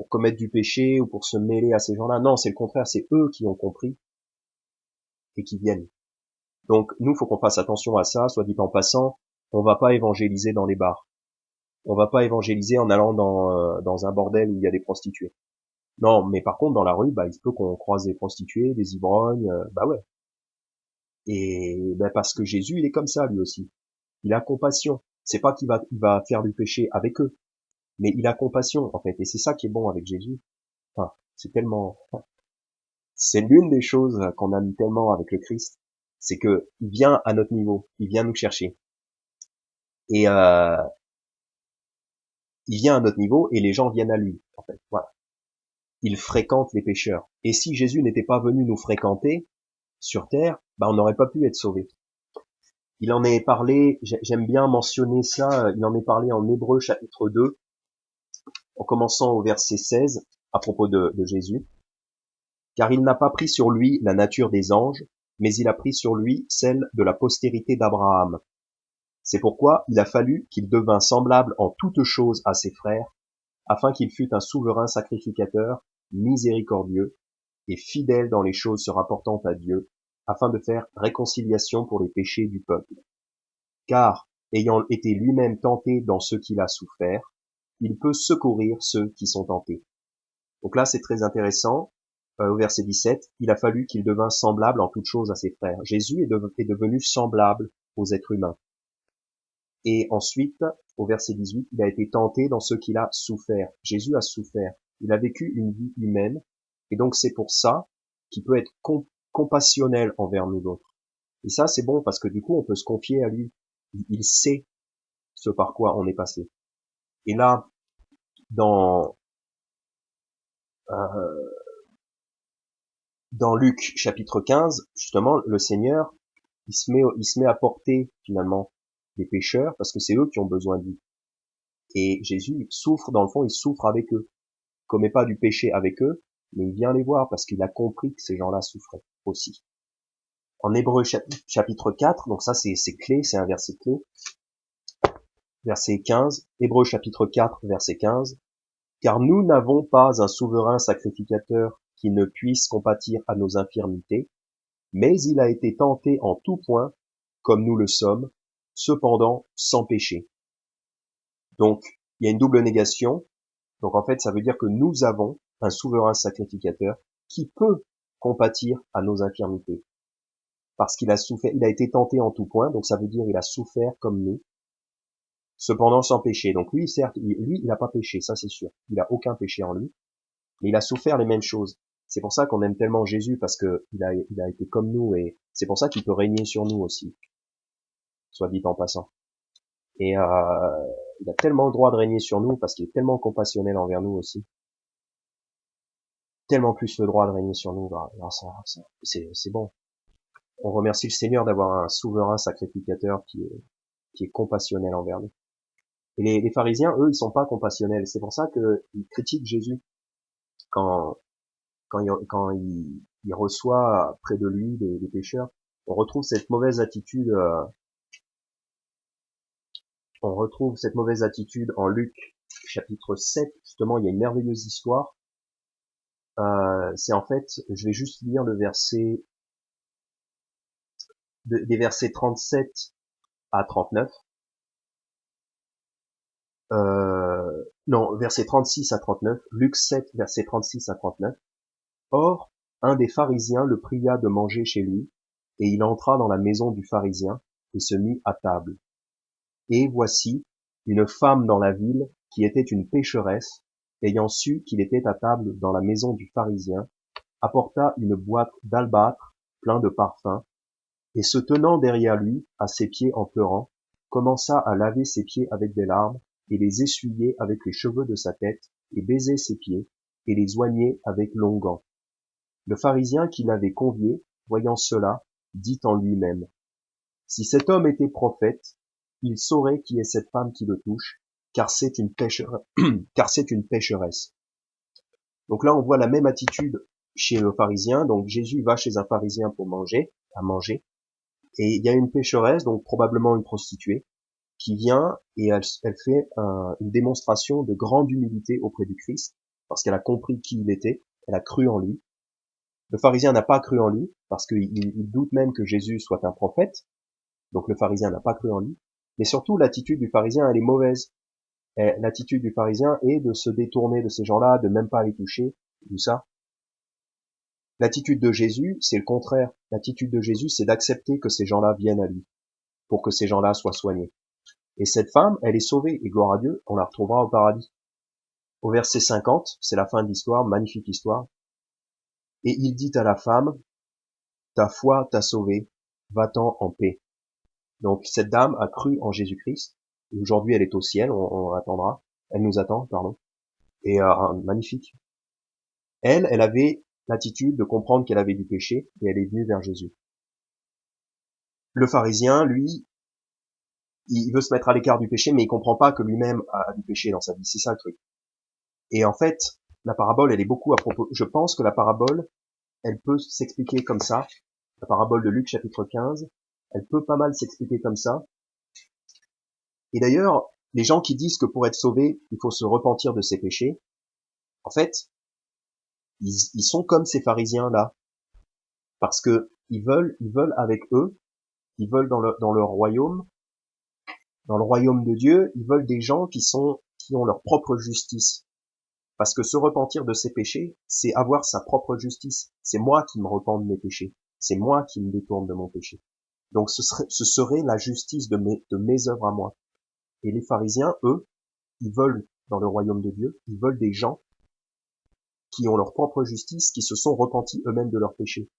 commettre du péché ou pour se mêler à ces gens-là. Non, c'est le contraire. C'est eux qui ont compris et qui viennent. Donc, nous, faut qu'on fasse attention à ça. Soit dit en passant, on va pas évangéliser dans les bars. On va pas évangéliser en allant dans un bordel où il y a des prostituées. Non, mais par contre, dans la rue, bah, il se peut qu'on croise des prostituées, des ivrognes, bah ouais. Et bah, parce que Jésus, il est comme ça, lui aussi. Il a compassion. C'est pas qu'il va faire du péché avec eux, mais il a compassion, en fait. Et c'est ça qui est bon avec Jésus. Enfin, c'est l'une des choses qu'on aime tellement avec le Christ, c'est que il vient à notre niveau, il vient nous chercher. Et il vient à notre niveau et les gens viennent à lui, en fait. Voilà. Il fréquente les pécheurs. Et si Jésus n'était pas venu nous fréquenter sur terre, on n'aurait pas pu être sauvés. Il en est parlé, j'aime bien mentionner ça, il en est parlé en Hébreux chapitre 2, en commençant au verset 16, à propos de Jésus. Car il n'a pas pris sur lui la nature des anges, mais il a pris sur lui celle de la postérité d'Abraham. C'est pourquoi il a fallu qu'il devînt semblable en toutes choses à ses frères, afin qu'il fût un souverain sacrificateur, miséricordieux et fidèle dans les choses se rapportant à Dieu, afin de faire réconciliation pour les péchés du peuple. Car, ayant été lui-même tenté dans ce qu'il a souffert, il peut secourir ceux qui sont tentés. Donc là, c'est très intéressant. Au verset 17, il a fallu qu'il devînt semblable en toutes choses à ses frères. Jésus est devenu semblable aux êtres humains. Et ensuite, au verset 18, il a été tenté dans ce qu'il a souffert. Jésus a souffert. Il a vécu une vie humaine. Et donc c'est pour ça qu'il peut être compassionnel envers nous autres. Et ça, c'est bon parce que du coup, on peut se confier à lui. Il sait ce par quoi on est passé. Et là, dans Luc chapitre 15, justement, le Seigneur, il se met à porter finalement des pécheurs parce que c'est eux qui ont besoin de lui. Et Jésus il souffre, dans le fond, il souffre avec eux. Il commet pas du péché avec eux, mais il vient les voir parce qu'il a compris que ces gens-là souffraient aussi. En Hébreux chapitre 4, donc ça c'est clé, c'est un verset clé. Verset 15, Hébreux chapitre 4, verset 15. Car nous n'avons pas un souverain sacrificateur qui ne puisse compatir à nos infirmités, mais il a été tenté en tout point, comme nous le sommes, cependant sans péché. Donc, il y a une double négation. Donc en fait, ça veut dire que nous avons un souverain sacrificateur qui peut compatir à nos infirmités. Parce qu'il a souffert, il a été tenté en tout point, donc ça veut dire il a souffert comme nous, cependant sans péché. Donc lui, certes, il n'a pas péché, ça c'est sûr. Il a aucun péché en lui, mais il a souffert les mêmes choses. C'est pour ça qu'on aime tellement Jésus, parce que il a été comme nous, et c'est pour ça qu'il peut régner sur nous aussi, soit dit en passant. Et il a tellement le droit de régner sur nous, parce qu'il est tellement compassionnel envers nous aussi. Tellement plus le droit de régner sur nous, c'est bon. On remercie le Seigneur d'avoir un souverain sacrificateur qui est compassionnel envers nous. Et les pharisiens, eux, ils sont pas compassionnels. C'est pour ça qu'ils critiquent Jésus quand il reçoit près de lui des pécheurs. On retrouve cette mauvaise attitude. On retrouve cette mauvaise attitude en Luc chapitre 7. Justement, il y a une merveilleuse histoire. C'est en fait, je vais juste lire le verset des versets 37 à 39. Non, versets 36 à 39. Luc 7, versets 36 à 39. Or, un des pharisiens le pria de manger chez lui, et il entra dans la maison du pharisien, et se mit à table. Et voici, une femme dans la ville, qui était une pécheresse, ayant su qu'il était à table dans la maison du pharisien, apporta une boîte d'albâtre plein de parfums, et se tenant derrière lui, à ses pieds en pleurant, commença à laver ses pieds avec des larmes, et les essuyer avec les cheveux de sa tête, et baiser ses pieds, et les oigner avec l'onguent. Le pharisien qui l'avait convié, voyant cela, dit en lui-même, si cet homme était prophète, il saurait qui est cette femme qui le touche, car c'est une pécheresse. Donc là, on voit la même attitude chez le pharisien. Donc Jésus va chez un pharisien pour à manger, et il y a une pécheresse, donc probablement une prostituée, qui vient et elle fait une démonstration de grande humilité auprès du Christ, parce qu'elle a compris qui il était, elle a cru en lui. Le pharisien n'a pas cru en lui, parce qu'il doute même que Jésus soit un prophète, donc le pharisien n'a pas cru en lui. Mais surtout, l'attitude du pharisien, elle est mauvaise. L'attitude du pharisien est de se détourner de ces gens-là, de même pas les toucher, tout ça. L'attitude de Jésus, c'est le contraire. L'attitude de Jésus, c'est d'accepter que ces gens-là viennent à lui, pour que ces gens-là soient soignés. Et cette femme, elle est sauvée, et gloire à Dieu, on la retrouvera au paradis. Au verset 50, c'est la fin de l'histoire, magnifique histoire. Et il dit à la femme, ta foi t'a sauvée, va-t'en en paix. Donc cette dame a cru en Jésus-Christ, et aujourd'hui elle est au ciel, on attendra. Elle nous attend, pardon. Et magnifique. Elle avait l'attitude de comprendre qu'elle avait du péché et elle est venue vers Jésus. Le pharisien, lui, il veut se mettre à l'écart du péché, mais il comprend pas que lui-même a du péché dans sa vie. C'est ça le truc. Et en fait, la parabole, elle est beaucoup à propos. Je pense que la parabole, elle peut s'expliquer comme ça. La parabole de Luc chapitre 15, elle peut pas mal s'expliquer comme ça. Et d'ailleurs, les gens qui disent que pour être sauvé, il faut se repentir de ses péchés, en fait, ils sont comme ces pharisiens-là. Parce que ils veulent avec eux, ils veulent dans leur royaume, dans le royaume de Dieu, ils veulent des gens qui ont leur propre justice. Parce que se repentir de ses péchés, c'est avoir sa propre justice. C'est moi qui me repens de mes péchés. C'est moi qui me détourne de mon péché. Donc ce serait la justice de mes œuvres à moi. Et les pharisiens, eux, ils veulent, dans le royaume de Dieu, ils veulent des gens qui ont leur propre justice, qui se sont repentis eux-mêmes de leurs péchés.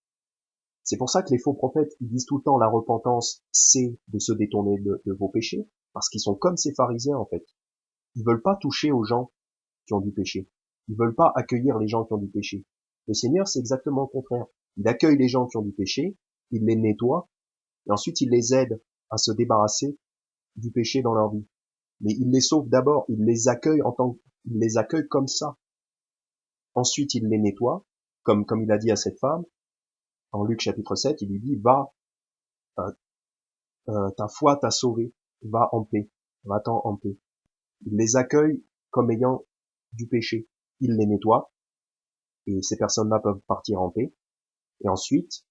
C'est pour ça que les faux prophètes, ils disent tout le temps la repentance, c'est de se détourner de vos péchés, parce qu'ils sont comme ces pharisiens, en fait. Ils veulent pas toucher aux gens qui ont du péché. Ils veulent pas accueillir les gens qui ont du péché. Le Seigneur, c'est exactement le contraire. Il accueille les gens qui ont du péché, il les nettoie, et ensuite il les aide à se débarrasser du péché dans leur vie. Mais il les sauve d'abord, il les accueille il les accueille comme ça. Ensuite, il les nettoie, comme il a dit à cette femme, en Luc chapitre 7, il lui dit, va, ta foi t'a sauvé, va en paix, va-t'en en paix. Il les accueille comme ayant du péché. Il les nettoie, et ces personnes-là peuvent partir en paix. Et ensuite,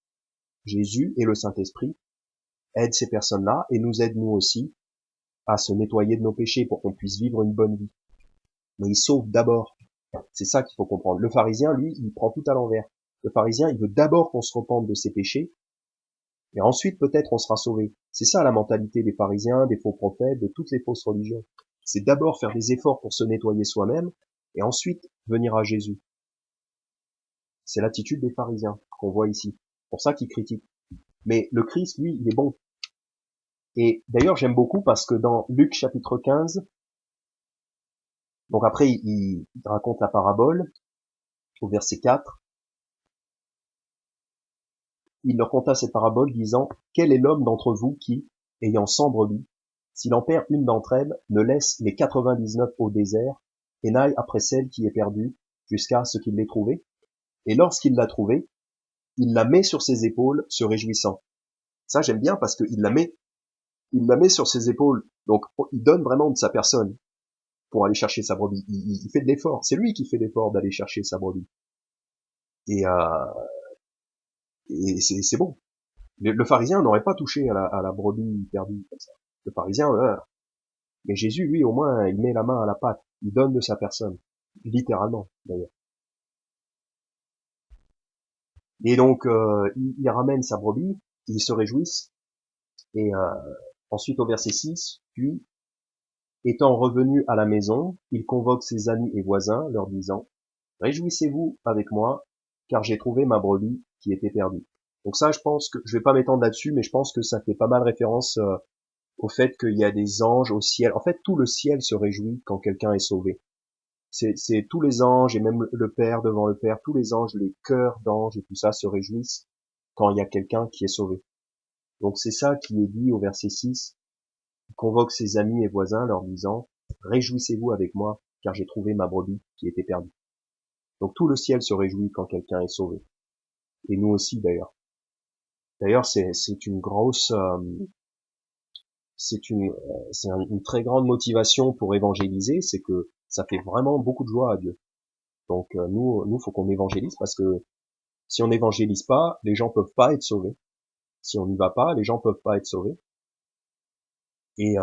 Jésus et le Saint-Esprit aident ces personnes-là et nous aident nous aussi à se nettoyer de nos péchés pour qu'on puisse vivre une bonne vie. Mais il sauve d'abord. C'est ça qu'il faut comprendre. Le pharisien, lui, il prend tout à l'envers. Le pharisien, il veut d'abord qu'on se repente de ses péchés, et ensuite peut-être on sera sauvé. C'est ça la mentalité des pharisiens, des faux prophètes, de toutes les fausses religions. C'est d'abord faire des efforts pour se nettoyer soi-même, et ensuite venir à Jésus. C'est l'attitude des pharisiens qu'on voit ici. C'est pour ça qu'ils critiquent. Mais le Christ, lui, il est bon. Et d'ailleurs, j'aime beaucoup parce que dans Luc chapitre 15, donc après, il raconte la parabole, au verset 4, il leur conta cette parabole disant, quel est l'homme d'entre vous qui, ayant 100 brebis, s'il en perd une d'entre elles, ne laisse les 99 au désert et n'aille après celle qui est perdue jusqu'à ce qu'il l'ait trouvée? Et lorsqu'il l'a trouvée, il la met sur ses épaules, se réjouissant. Ça, j'aime bien parce qu'il la met sur ses épaules. Donc, il donne vraiment de sa personne pour aller chercher sa brebis. Il fait de l'effort. C'est lui qui fait l'effort d'aller chercher sa brebis. Et c'est bon. Le pharisien n'aurait pas touché à la brebis perdue comme ça. Le pharisien, mais Jésus, lui, au moins, il met la main à la pâte. Il donne de sa personne. Littéralement, d'ailleurs. Et donc, il ramène sa brebis, ils se réjouissent. Et ensuite, au verset 6, puis, étant revenu à la maison, il convoque ses amis et voisins, leur disant, réjouissez-vous avec moi, car j'ai trouvé ma brebis qui était perdue. Donc ça, je pense que, je vais pas m'étendre là-dessus, mais je pense que ça fait pas mal référence au fait qu'il y a des anges au ciel. En fait, tout le ciel se réjouit quand quelqu'un est sauvé. C'est tous les anges, et même le Père devant le Père, tous les anges, les chœurs d'anges et tout ça se réjouissent quand il y a quelqu'un qui est sauvé. Donc c'est ça qui est dit au verset 6. Il convoque ses amis et voisins leur disant, réjouissez-vous avec moi, car j'ai trouvé ma brebis qui était perdue. Donc tout le ciel se réjouit quand quelqu'un est sauvé. Et nous aussi d'ailleurs. D'ailleurs, c'est une grosse, une très grande motivation pour évangéliser, c'est que ça fait vraiment beaucoup de joie à Dieu. Donc nous, faut qu'on évangélise parce que si on n'évangélise pas, les gens peuvent pas être sauvés. Si on n'y va pas, les gens peuvent pas être sauvés. Et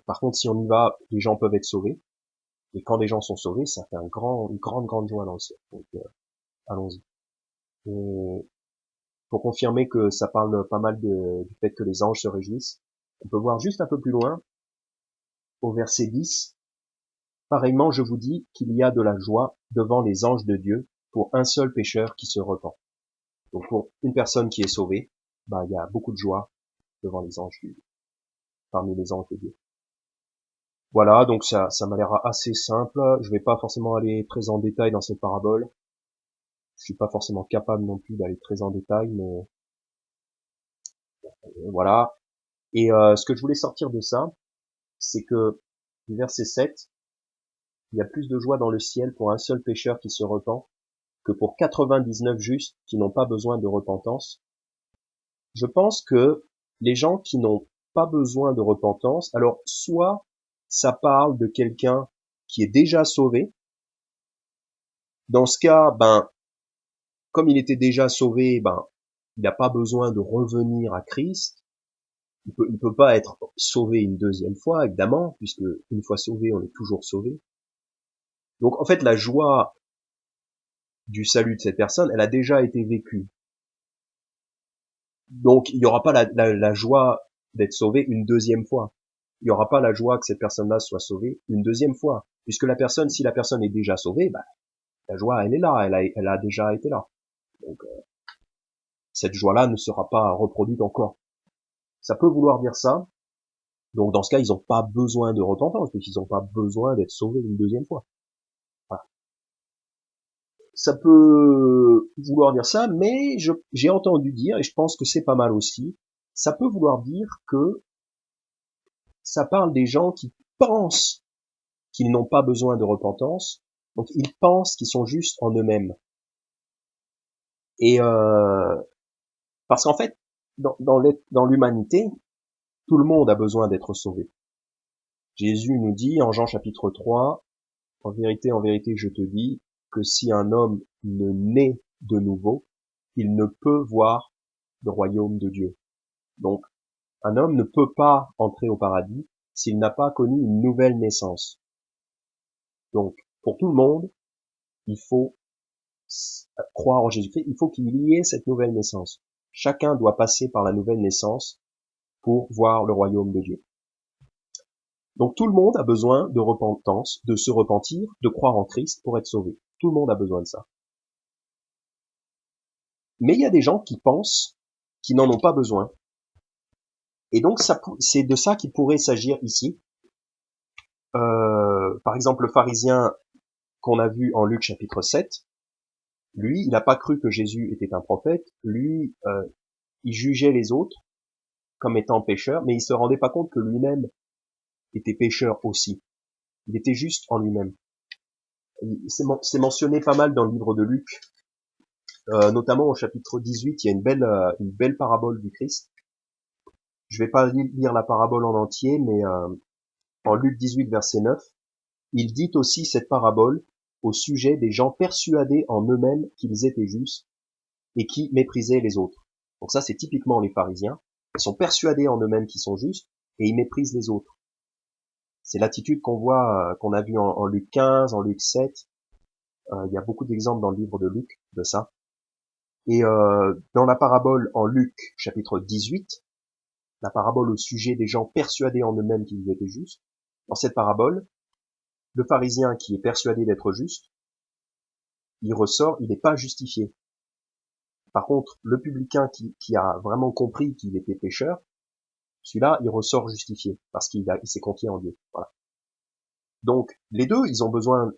par contre, si on y va, les gens peuvent être sauvés. Et quand les gens sont sauvés, ça fait une grande joie dans le ciel. Donc allons-y. Et pour confirmer que ça parle pas mal du fait que les anges se réjouissent, on peut voir juste un peu plus loin, au verset 10, pareillement je vous dis qu'il y a de la joie devant les anges de Dieu pour un seul pécheur qui se repent. Donc pour une personne qui est sauvée, bah il y a beaucoup de joie devant les anges de Dieu, parmi les anges de Dieu. Voilà, donc ça m'a l'air assez simple. Je vais pas forcément aller très en détail dans cette parabole. Je suis pas forcément capable non plus d'aller très en détail, mais voilà. Et ce que je voulais sortir de ça, c'est que du verset 7, il y a plus de joie dans le ciel pour un seul pécheur qui se repent que pour 99 justes qui n'ont pas besoin de repentance. Je pense que les gens qui n'ont pas besoin de repentance, alors soit ça parle de quelqu'un qui est déjà sauvé. Dans ce cas, ben, comme il était déjà sauvé, ben, il n'a pas besoin de revenir à Christ. Il peut pas être sauvé une deuxième fois, évidemment, puisque une fois sauvé, on est toujours sauvé. Donc, en fait, la joie du salut de cette personne, elle a déjà été vécue. Donc, il n'y aura pas la joie d'être sauvé une deuxième fois. Il n'y aura pas la joie que cette personne-là soit sauvée une deuxième fois. Puisque la personne, si la personne est déjà sauvée, bah, la joie, elle est là, elle a déjà été là. Donc, cette joie-là ne sera pas reproduite encore. Ça peut vouloir dire ça. Donc, dans ce cas, ils n'ont pas besoin de repentance, puisqu'ils n'ont pas besoin d'être sauvés une deuxième fois. Voilà. Ça peut vouloir dire ça, mais j'ai entendu dire, et je pense que c'est pas mal aussi, ça peut vouloir dire que ça parle des gens qui pensent qu'ils n'ont pas besoin de repentance, donc ils pensent qu'ils sont justes en eux-mêmes. Et parce qu'en fait, dans l'humanité, tout le monde a besoin d'être sauvé. Jésus nous dit en Jean chapitre 3, en vérité, je te dis que si un homme ne naît de nouveau, il ne peut voir le royaume de Dieu. Donc, un homme ne peut pas entrer au paradis s'il n'a pas connu une nouvelle naissance. Donc, pour tout le monde, il faut croire en Jésus-Christ, il faut qu'il y ait cette nouvelle naissance. Chacun doit passer par la nouvelle naissance pour voir le royaume de Dieu. Donc tout le monde a besoin de repentance, de se repentir, de croire en Christ pour être sauvé. Tout le monde a besoin de ça. Mais il y a des gens qui pensent qu'ils n'en ont pas besoin. Et donc c'est de ça qu'il pourrait s'agir ici. Par exemple, le pharisien qu'on a vu en Luc chapitre 7, lui, il n'a pas cru que Jésus était un prophète. Lui, il jugeait les autres comme étant pécheurs, mais il se rendait pas compte que lui-même était pécheur aussi. Il était juste en lui-même. C'est mentionné pas mal dans le livre de Luc, notamment au chapitre 18, il y a une belle parabole du Christ. Je vais pas lire la parabole en entier, mais en Luc 18, verset 9, il dit aussi cette parabole au sujet des gens persuadés en eux-mêmes qu'ils étaient justes et qui méprisaient les autres. Donc ça, c'est typiquement les pharisiens. Ils sont persuadés en eux-mêmes qu'ils sont justes et ils méprisent les autres. C'est l'attitude qu'on voit, qu'on a vu en Luc 15, en Luc 7. Il y a beaucoup d'exemples dans le livre de Luc de ça. Et dans la parabole en Luc chapitre 18, la parabole au sujet des gens persuadés en eux-mêmes qu'ils étaient justes, dans cette parabole, le pharisien qui est persuadé d'être juste, il ressort, il n'est pas justifié. Par contre, le publicain qui a vraiment compris qu'il était pécheur, celui-là, il ressort justifié, parce il s'est confié en Dieu. Voilà. Donc, les deux, ils ont besoin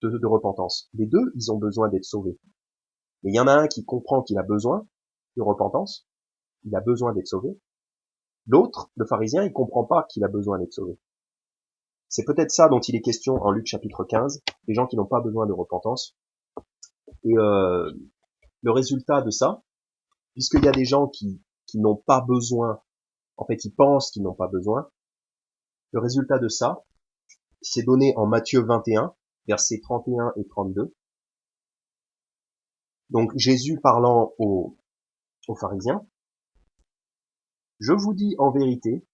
de repentance. Les deux, ils ont besoin d'être sauvés. Mais il y en a un qui comprend qu'il a besoin de repentance, il a besoin d'être sauvé. L'autre, le pharisien, il comprend pas qu'il a besoin d'être sauvé. C'est peut-être ça dont il est question en Luc chapitre 15, des gens qui n'ont pas besoin de repentance. Et le résultat de ça, puisqu'il y a des gens qui n'ont pas besoin, en fait ils pensent qu'ils n'ont pas besoin, le résultat de ça, c'est donné en Matthieu 21, versets 31 et 32. Donc Jésus parlant aux pharisiens, je vous dis en vérité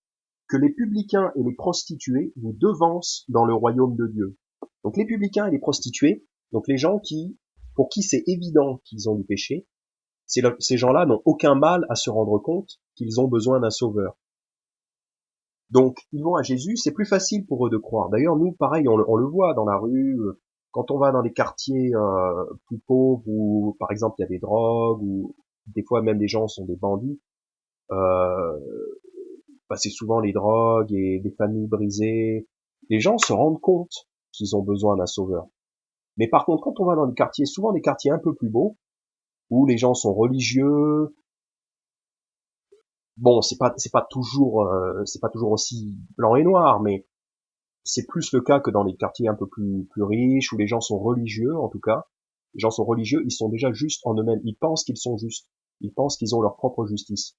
que les publicains et les prostituées vous devancent dans le royaume de Dieu. Donc les publicains et les prostituées, donc les gens pour qui c'est évident qu'ils ont du péché, ces gens-là n'ont aucun mal à se rendre compte qu'ils ont besoin d'un sauveur. Donc ils vont à Jésus, c'est plus facile pour eux de croire. D'ailleurs nous, pareil, on le voit dans la rue, quand on va dans des quartiers plus pauvres où par exemple il y a des drogues ou des fois même des gens sont des bandits. C'est souvent les drogues et des familles brisées, Les gens se rendent compte qu'ils ont besoin d'un sauveur. Mais par contre, quand on va dans des quartiers, souvent des quartiers un peu plus beaux, où les gens sont religieux, bon, c'est pas toujours aussi blanc et noir, mais c'est plus le cas que dans les quartiers un peu plus riches, où les gens sont religieux, en tout cas. Les gens sont religieux, ils sont déjà justes en eux-mêmes. Ils pensent qu'ils sont justes. Ils pensent qu'ils ont leur propre justice.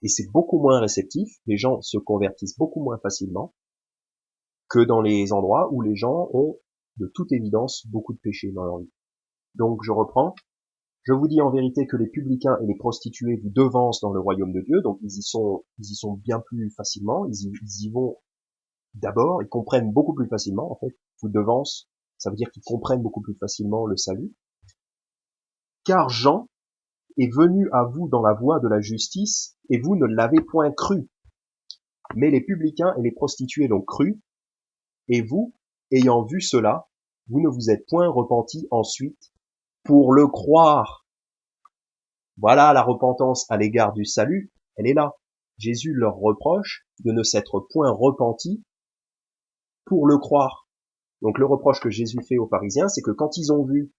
Et c'est beaucoup moins réceptif. Les gens se convertissent beaucoup moins facilement que dans les endroits où les gens ont, de toute évidence, beaucoup de péchés dans leur vie. Donc, je reprends. Je vous dis en vérité que les publicains et les prostituées vous devancent dans le royaume de Dieu. Donc, ils y sont bien plus facilement. Ils y vont d'abord, ils comprennent beaucoup plus facilement, en fait. Vous devancent, ça veut dire qu'ils comprennent beaucoup plus facilement le salut. Car Jean est venu à vous dans la voie de la justice, et vous ne l'avez point cru. Mais les publicains et les prostituées l'ont cru, et vous, ayant vu cela, vous ne vous êtes point repentis ensuite pour le croire. Voilà la repentance à l'égard du salut, elle est là. Jésus leur reproche de ne s'être point repentis pour le croire. Donc le reproche que Jésus fait aux pharisiens, c'est que quand ils ont vu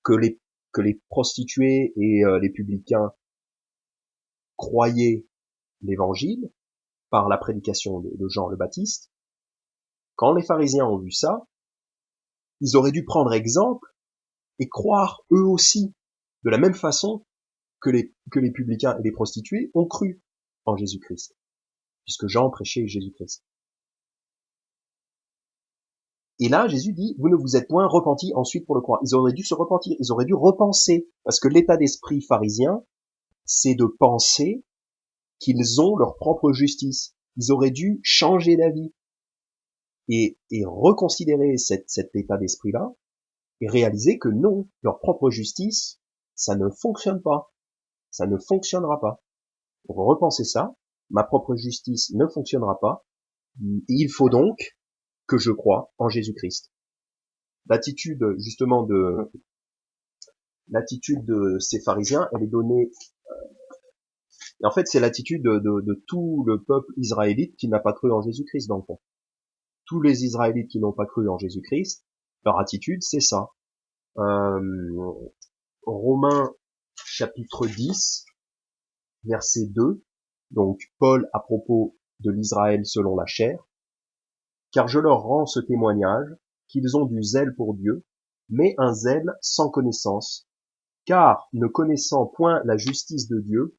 que les prostituées et les publicains croyaient l'évangile par la prédication de Jean le Baptiste, quand les pharisiens ont vu ça, ils auraient dû prendre exemple et croire eux aussi, de la même façon que les publicains et les prostituées ont cru en Jésus-Christ, puisque Jean prêchait Jésus-Christ. Et là, Jésus dit, vous ne vous êtes point repentis ensuite pour le croire. Ils auraient dû se repentir, ils auraient dû repenser, parce que l'état d'esprit pharisien, c'est de penser qu'ils ont leur propre justice. Ils auraient dû changer d'avis et reconsidérer cet état d'esprit-là et réaliser que non, leur propre justice, ça ne fonctionne pas. Ça ne fonctionnera pas. Pour repenser ça, ma propre justice ne fonctionnera pas. Et il faut donc que je croie en Jésus-Christ. L'attitude de ces pharisiens, elle est donnée, et en fait, c'est l'attitude de tout le peuple israélite qui n'a pas cru en Jésus-Christ, dans le fond. Tous les Israélites qui n'ont pas cru en Jésus-Christ, leur attitude, c'est ça. Romains chapitre 10, verset 2, donc Paul à propos de l'Israël selon la chair, car je leur rends ce témoignage, qu'ils ont du zèle pour Dieu, mais un zèle sans connaissance, car ne connaissant point la justice de Dieu,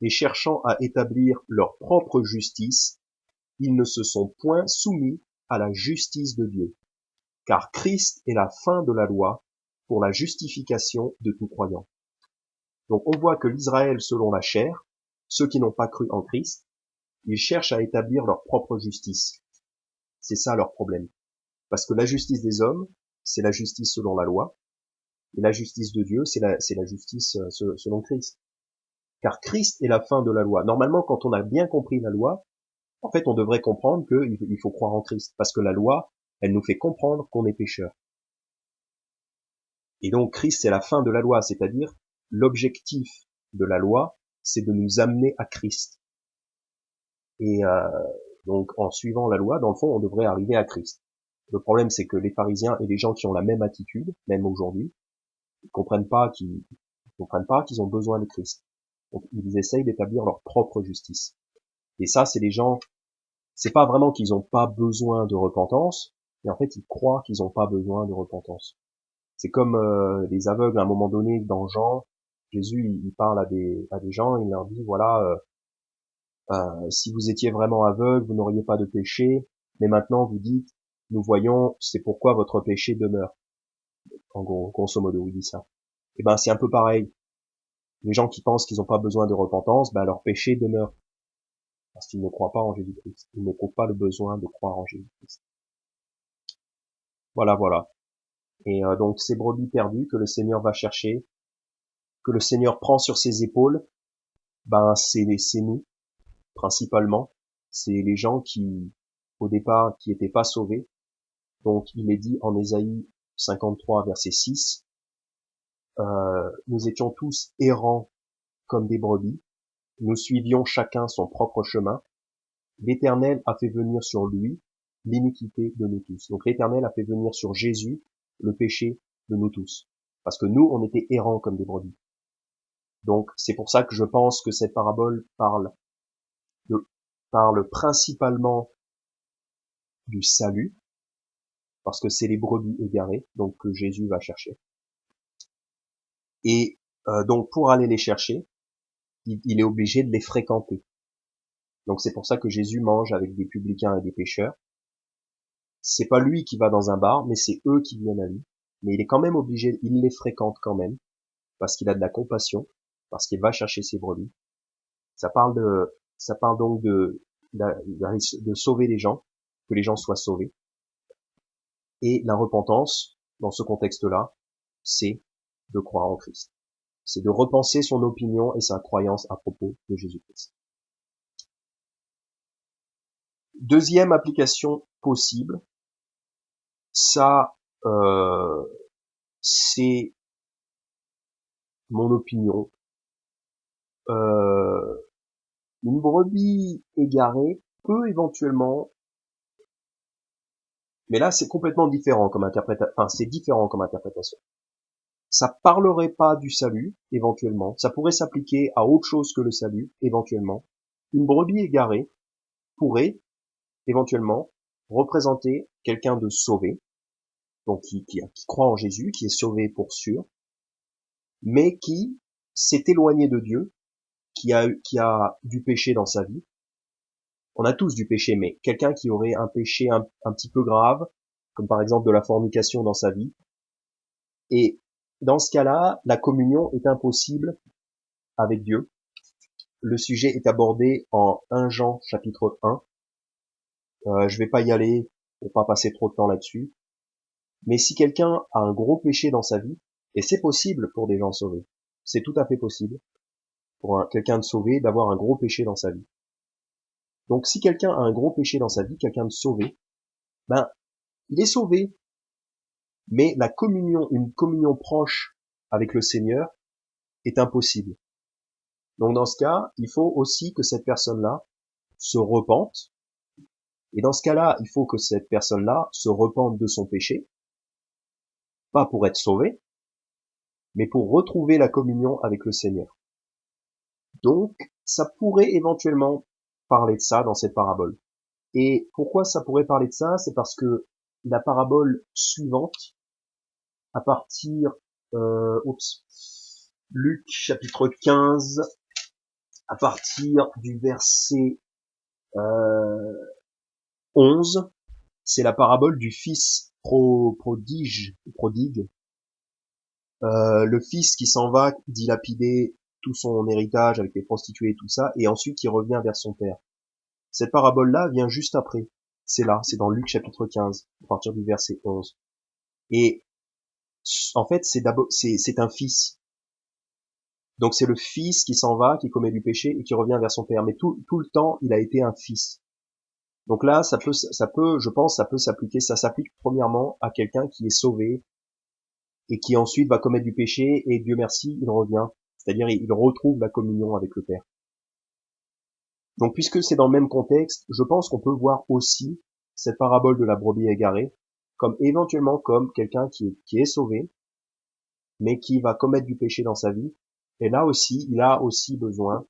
et cherchant à établir leur propre justice, ils ne se sont point soumis à la justice de Dieu. Car Christ est la fin de la loi pour la justification de tout croyant. Donc on voit que l'Israël selon la chair, ceux qui n'ont pas cru en Christ, ils cherchent à établir leur propre justice. C'est ça leur problème. Parce que la justice des hommes, c'est la justice selon la loi, et la justice de Dieu, c'est la justice selon Christ. Car Christ est la fin de la loi. Normalement, quand on a bien compris la loi, en fait, on devrait comprendre qu'il faut croire en Christ, parce que la loi, elle nous fait comprendre qu'on est pécheur. Et donc, Christ, c'est la fin de la loi, c'est-à-dire, l'objectif de la loi, c'est de nous amener à Christ. Et donc, en suivant la loi, dans le fond, on devrait arriver à Christ. Le problème, c'est que les pharisiens et les gens qui ont la même attitude, même aujourd'hui, ils comprennent pas qu'ils ont besoin de Christ. Donc, ils essayent d'établir leur propre justice. Et ça, c'est les gens, c'est pas vraiment qu'ils ont pas besoin de repentance, mais en fait, ils croient qu'ils ont pas besoin de repentance. C'est comme les aveugles, à un moment donné, dans Jean, Jésus, il parle à des gens, il leur dit, voilà, si vous étiez vraiment aveugle, vous n'auriez pas de péché, mais maintenant vous dites, nous voyons, c'est pourquoi votre péché demeure. En gros, grosso modo, il dit ça. Et ben, c'est un peu pareil. Les gens qui pensent qu'ils n'ont pas besoin de repentance, ben, leur péché demeure. Parce qu'ils ne croient pas en Jésus-Christ. Ils n'éprouvent pas le besoin de croire en Jésus-Christ. Voilà, voilà. Et donc, ces brebis perdues que le Seigneur va chercher, que le Seigneur prend sur ses épaules, ben, c'est nous, principalement. C'est les gens qui, au départ, qui étaient pas sauvés. Donc, il est dit en Ésaïe 53, verset 6, nous étions tous errants comme des brebis, nous suivions chacun son propre chemin, l'Éternel a fait venir sur lui l'iniquité de nous tous. Donc l'Éternel a fait venir sur Jésus le péché de nous tous. Parce que nous, on était errants comme des brebis. Donc c'est pour ça que je pense que cette parabole parle principalement du salut, parce que c'est les brebis égarées, donc que Jésus va chercher. Et donc pour aller les chercher, il est obligé de les fréquenter. Donc c'est pour ça que Jésus mange avec des publicains et des pécheurs. C'est pas lui qui va dans un bar, mais c'est eux qui viennent à lui. Mais il est quand même obligé, il les fréquente quand même, parce qu'il a de la compassion, parce qu'il va chercher ses brebis. Ça parle donc de sauver les gens, que les gens soient sauvés. Et la repentance, dans ce contexte-là, c'est de croire en Christ. C'est de repenser son opinion et sa croyance à propos de Jésus-Christ. Deuxième application possible, ça, c'est mon opinion. Une brebis égarée peut éventuellement, mais là c'est complètement différent comme interprétation, enfin c'est différent comme interprétation. Ça parlerait pas du salut, éventuellement. Ça pourrait s'appliquer à autre chose que le salut, éventuellement. Une brebis égarée pourrait, éventuellement, représenter quelqu'un de sauvé, donc qui croit en Jésus, qui est sauvé pour sûr, mais qui s'est éloigné de Dieu, qui a du péché dans sa vie. On a tous du péché, mais quelqu'un qui aurait un péché un petit peu grave, comme par exemple de la fornication dans sa vie. Et dans ce cas-là, la communion est impossible avec Dieu. Le sujet est abordé en 1 Jean chapitre 1. Je vais pas y aller pour pas passer trop de temps là-dessus. Mais si quelqu'un a un gros péché dans sa vie, et c'est possible pour des gens sauvés, c'est tout à fait possible pour quelqu'un de sauvé d'avoir un gros péché dans sa vie. Donc si quelqu'un a un gros péché dans sa vie, quelqu'un de sauvé, ben il est sauvé, mais la communion, une communion proche avec le Seigneur est impossible. Donc dans ce cas, il faut aussi que cette personne-là se repente, et dans ce cas-là, il faut que cette personne-là se repente de son péché, pas pour être sauvé, mais pour retrouver la communion avec le Seigneur. Donc, ça pourrait éventuellement parler de ça dans cette parabole. Et pourquoi ça pourrait parler de ça? C'est parce que la parabole suivante, à partir, Luc chapitre 15, à partir du verset 11, c'est la parabole du fils prodigue. Le fils qui s'en va dilapider tout son héritage avec les prostituées et tout ça, et ensuite il revient vers son père. Cette parabole-là vient juste après. C'est là, c'est dans Luc chapitre 15, à partir du verset 11. Et en fait, c'est un fils. Donc c'est le fils qui s'en va, qui commet du péché et qui revient vers son père. Mais tout le temps, il a été un fils. Donc là, je pense, ça peut s'appliquer. Ça s'applique premièrement à quelqu'un qui est sauvé et qui ensuite va commettre du péché et Dieu merci, il revient. C'est-à-dire, il retrouve la communion avec le Père. Donc puisque c'est dans le même contexte, je pense qu'on peut voir aussi cette parabole de la brebis égarée comme éventuellement comme quelqu'un qui est sauvé, mais qui va commettre du péché dans sa vie. Et là aussi, il a aussi besoin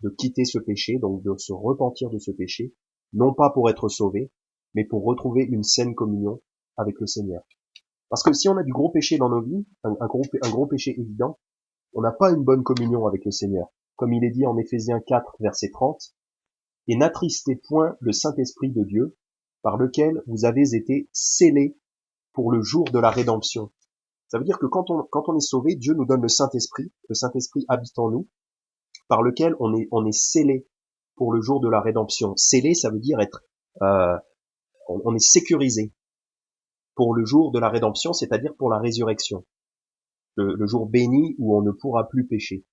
de quitter ce péché, donc de se repentir de ce péché, non pas pour être sauvé, mais pour retrouver une saine communion avec le Seigneur. Parce que si on a du gros péché dans nos vies, un gros péché évident, on n'a pas une bonne communion avec le Seigneur. Comme il est dit en Éphésiens 4, verset 30, « Et n'attristez point le Saint-Esprit de Dieu, par lequel vous avez été scellés pour le jour de la rédemption. » Ça veut dire que quand on est sauvé, Dieu nous donne le Saint-Esprit habite en nous, par lequel on est scellé pour le jour de la rédemption. Scellé, ça veut dire être, on est sécurisé pour le jour de la rédemption, c'est-à-dire pour la résurrection. Le jour béni où on ne pourra plus pécher,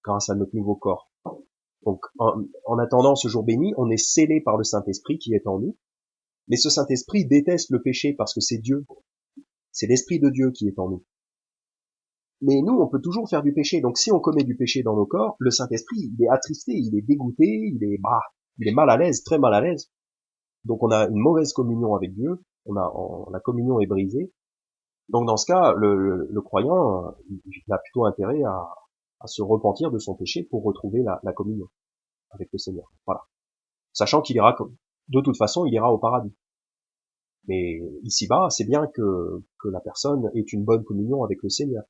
grâce à notre nouveau corps. Donc, en attendant ce jour béni, on est scellé par le Saint-Esprit qui est en nous, mais ce Saint-Esprit déteste le péché parce que c'est Dieu. C'est l'Esprit de Dieu qui est en nous. Mais nous, on peut toujours faire du péché. Donc si on commet du péché dans nos corps, le Saint-Esprit, il est attristé, il est dégoûté, il est mal à l'aise, très mal à l'aise. Donc on a une mauvaise communion avec Dieu, la communion est brisée. Donc dans ce cas, le croyant, il a plutôt intérêt à se repentir de son péché pour retrouver la communion avec le Seigneur. Voilà. Sachant qu'il ira, de toute façon, il ira au paradis. Mais ici-bas, c'est bien que la personne ait une bonne communion avec le Seigneur,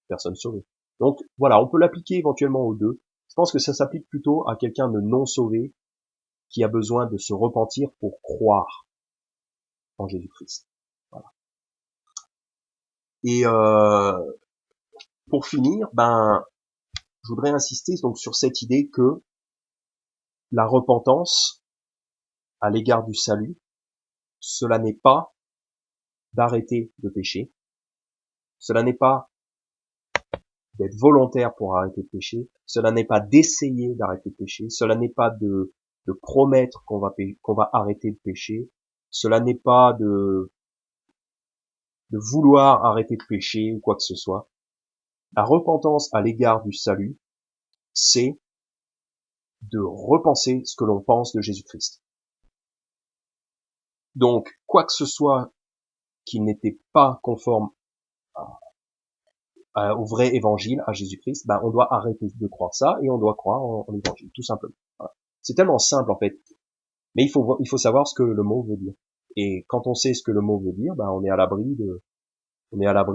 personne sauvée. Donc voilà, on peut l'appliquer éventuellement aux deux. Je pense que ça s'applique plutôt à quelqu'un de non sauvé qui a besoin de se repentir pour croire en Jésus-Christ. Voilà. Et pour finir, je voudrais insister donc sur cette idée que la repentance à l'égard du salut, cela n'est pas d'arrêter de pécher, cela n'est pas d'être volontaire pour arrêter de pécher, cela n'est pas d'essayer d'arrêter de pécher, cela n'est pas de promettre qu'on va arrêter de pécher, cela n'est pas de vouloir arrêter de pécher ou quoi que ce soit. La repentance à l'égard du salut, c'est de repenser ce que l'on pense de Jésus-Christ. Donc, quoi que ce soit qui n'était pas conforme au vrai évangile, à Jésus-Christ, on doit arrêter de croire ça et on doit croire en l'évangile, tout simplement. Voilà. C'est tellement simple en fait, mais il faut savoir ce que le mot veut dire. Et quand on sait ce que le mot veut dire, on est à l'abri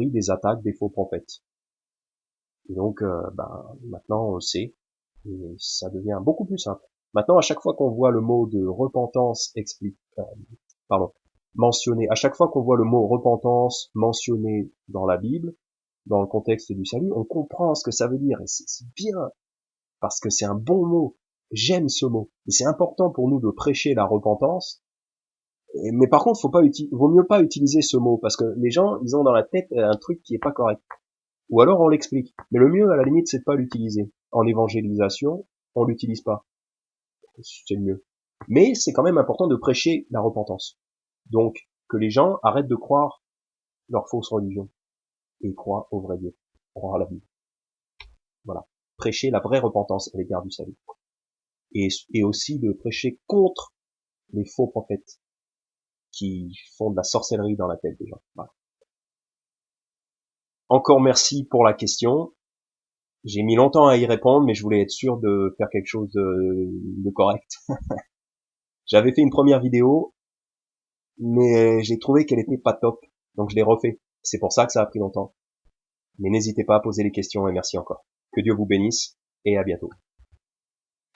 des attaques des faux prophètes. Et donc, maintenant on le sait, et ça devient beaucoup plus simple. Maintenant, à chaque fois qu'on voit le mot de repentance mentionné, à chaque fois qu'on voit le mot repentance mentionné dans la Bible, dans le contexte du salut, on comprend ce que ça veut dire, et c'est bien, parce que c'est un bon mot. J'aime ce mot. Et c'est important pour nous de prêcher la repentance. Mais par contre, vaut mieux pas utiliser ce mot, parce que les gens, ils ont dans la tête un truc qui est pas correct. Ou alors on l'explique. Mais le mieux, à la limite, c'est de pas l'utiliser. En évangélisation, on l'utilise pas. C'est le mieux. Mais c'est quand même important de prêcher la repentance. Donc, que les gens arrêtent de croire leur fausse religion et croient au vrai Dieu, croire à la Bible. Voilà. Prêcher la vraie repentance à l'égard du salut. Et aussi de prêcher contre les faux prophètes qui font de la sorcellerie dans la tête des gens. Voilà. Encore merci pour la question. J'ai mis longtemps à y répondre, mais je voulais être sûr de faire quelque chose de correct. J'avais fait une première vidéo, mais j'ai trouvé qu'elle était pas top, donc je l'ai refait. C'est pour ça que ça a pris longtemps. Mais n'hésitez pas à poser les questions et merci encore. Que Dieu vous bénisse et à bientôt.